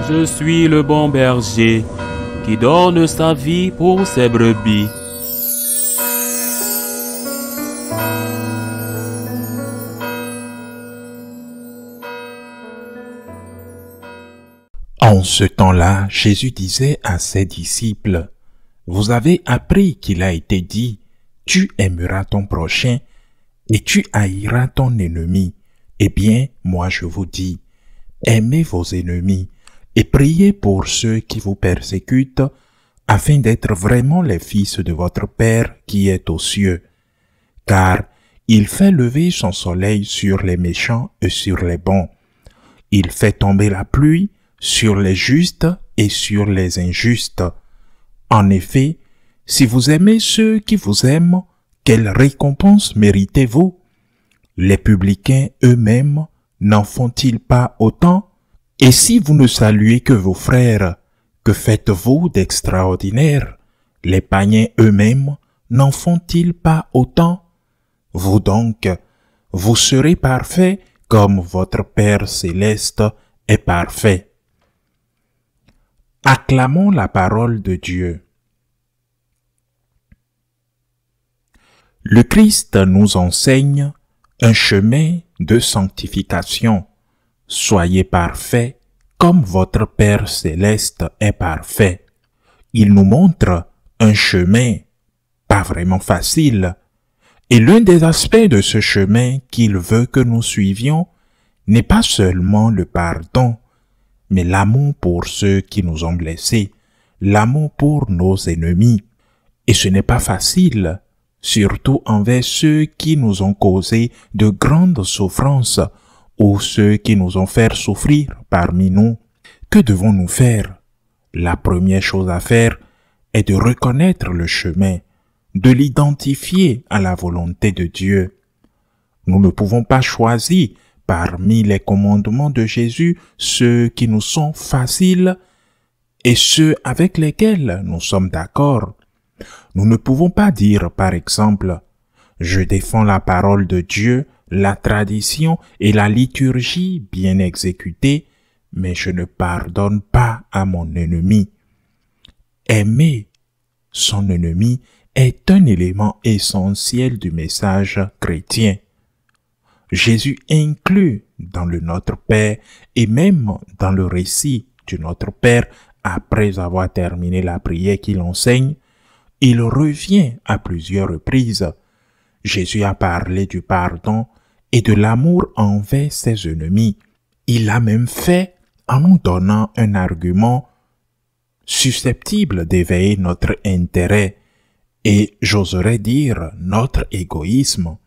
Je suis le bon berger qui donne sa vie pour ses brebis. En ce temps-là, Jésus disait à ses disciples, « Vous avez appris qu'il a été dit, tu aimeras ton prochain et tu haïras ton ennemi. Eh bien, moi je vous dis, aimez vos ennemis et priez pour ceux qui vous persécutent, afin d'être vraiment les fils de votre Père qui est aux cieux. Car il fait lever son soleil sur les méchants et sur les bons. Il fait tomber la pluie sur les justes et sur les injustes. En effet, si vous aimez ceux qui vous aiment, quelle récompense méritez-vous? Les publicains eux-mêmes n'en font-ils pas autant? Et si vous ne saluez que vos frères, que faites-vous d'extraordinaire? Les païens eux-mêmes n'en font-ils pas autant? Vous donc, vous serez parfaits comme votre Père céleste est parfait. Acclamons la parole de Dieu. Le Christ nous enseigne un chemin de sanctification. Soyez parfaits comme votre Père céleste est parfait. Il nous montre un chemin pas vraiment facile. Et l'un des aspects de ce chemin qu'il veut que nous suivions n'est pas seulement le pardon, mais l'amour pour ceux qui nous ont blessés, l'amour pour nos ennemis. Et ce n'est pas facile, surtout envers ceux qui nous ont causé de grandes souffrances ou ceux qui nous ont fait souffrir parmi nous. Que devons-nous faire? La première chose à faire est de reconnaître le chemin, de l'identifier à la volonté de Dieu. Nous ne pouvons pas choisir parmi les commandements de Jésus ceux qui nous sont faciles et ceux avec lesquels nous sommes d'accord. Nous ne pouvons pas dire, par exemple, « Je défends la parole de Dieu, la tradition et la liturgie bien exécutée, mais je ne pardonne pas à mon ennemi. » Aimer son ennemi est un élément essentiel du message chrétien. Jésus inclut dans le Notre Père et même dans le récit du Notre Père, après avoir terminé la prière qu'il enseigne, il revient à plusieurs reprises. Jésus a parlé du pardon et de l'amour envers ses ennemis. Il l'a même fait en nous donnant un argument susceptible d'éveiller notre intérêt et, j'oserais dire, notre égoïsme.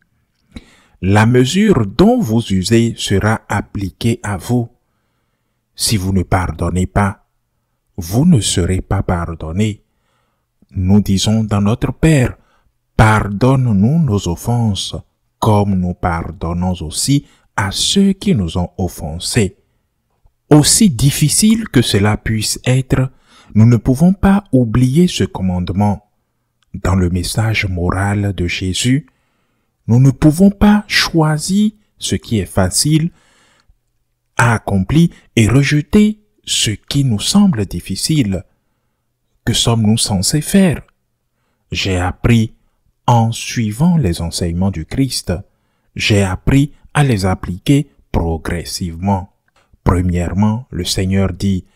La mesure dont vous usez sera appliquée à vous. Si vous ne pardonnez pas, vous ne serez pas pardonné. Nous disons dans notre Père, pardonne-nous nos offenses, comme nous pardonnons aussi à ceux qui nous ont offensés. Aussi difficile que cela puisse être, nous ne pouvons pas oublier ce commandement. Dans le message moral de Jésus, nous ne pouvons pas choisir ce qui est facile à accomplir et rejeter ce qui nous semble difficile. Que sommes-nous censés faire? J'ai appris en suivant les enseignements du Christ. J'ai appris à les appliquer progressivement. Premièrement, le Seigneur dit,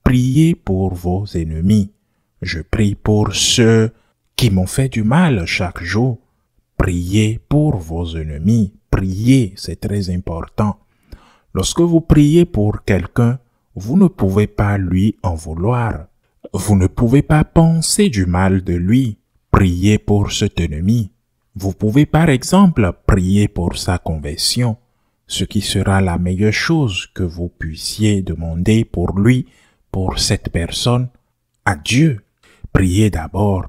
priez pour vos ennemis. Je prie pour ceux qui m'ont fait du mal chaque jour. Priez pour vos ennemis. Priez, c'est très important. Lorsque vous priez pour quelqu'un, vous ne pouvez pas lui en vouloir. Vous ne pouvez pas penser du mal de lui. Priez pour cet ennemi. Vous pouvez par exemple prier pour sa conversion, ce qui sera la meilleure chose que vous puissiez demander pour lui, pour cette personne, à Dieu. Priez d'abord.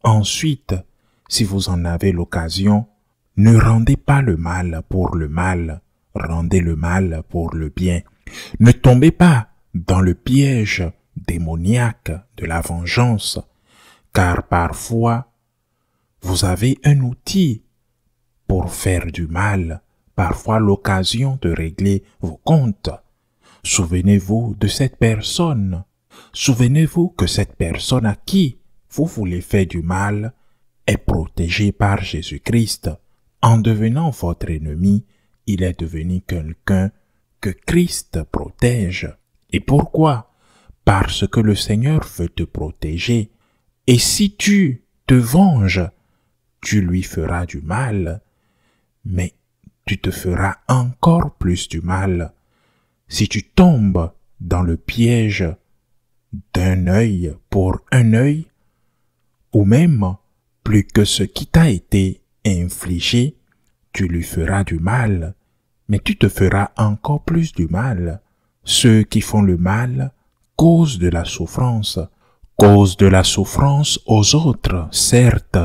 Ensuite, si vous en avez l'occasion, ne rendez pas le mal pour le mal, rendez le mal pour le bien. Ne tombez pas dans le piège démoniaque de la vengeance, car parfois, vous avez un outil pour faire du mal, parfois l'occasion de régler vos comptes. Souvenez-vous de cette personne. Souvenez-vous que cette personne à qui vous voulez faire du mal est protégée par Jésus-Christ. En devenant votre ennemi, il est devenu quelqu'un que Christ protège. Et pourquoi? Parce que le Seigneur veut te protéger. Et si tu te venges, tu lui feras du mal, mais tu te feras encore plus du mal. Si tu tombes dans le piège d'un œil pour un œil, ou même plus que ce qui t'a été infligé, tu lui feras du mal, mais tu te feras encore plus du mal. Ceux qui font le mal causent de la souffrance aux autres, certes,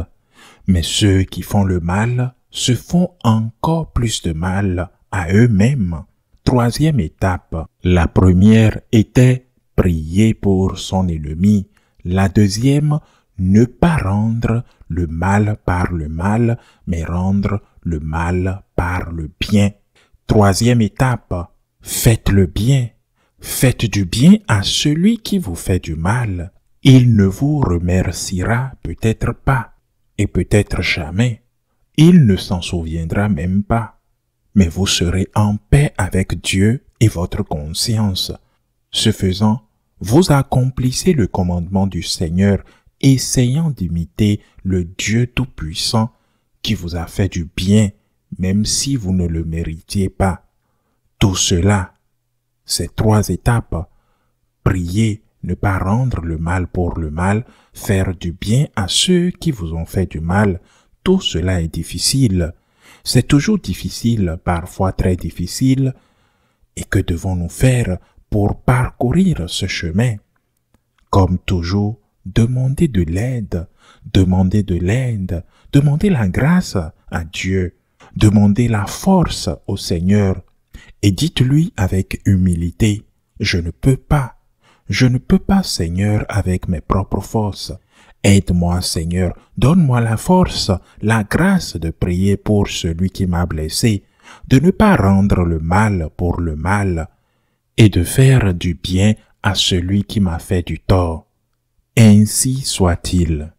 mais ceux qui font le mal se font encore plus de mal à eux-mêmes. Troisième étape. La première était prier pour son ennemi. La deuxième, ne pas rendre le mal par le mal, mais rendre le mal par le bien. Troisième étape. Faites le bien. Faites du bien à celui qui vous fait du mal. Il ne vous remerciera peut-être pas, et peut-être jamais. Il ne s'en souviendra même pas. Mais vous serez en paix avec Dieu et votre conscience. Ce faisant, vous accomplissez le commandement du Seigneur, essayant d'imiter le Dieu Tout-Puissant qui vous a fait du bien, même si vous ne le méritiez pas. Tout cela, ces trois étapes, prier, ne pas rendre le mal pour le mal, faire du bien à ceux qui vous ont fait du mal, tout cela est difficile. C'est toujours difficile, parfois très difficile. Et que devons-nous faire pour parcourir ce chemin? Comme toujours, demandez de l'aide, demandez la grâce à Dieu, demandez la force au Seigneur et dites-lui avec humilité, je ne peux pas, Seigneur, avec mes propres forces. Aide-moi, Seigneur, donne-moi la force, la grâce de prier pour celui qui m'a blessé, de ne pas rendre le mal pour le mal, et de faire du bien à celui qui m'a fait du tort. Ainsi soit-il.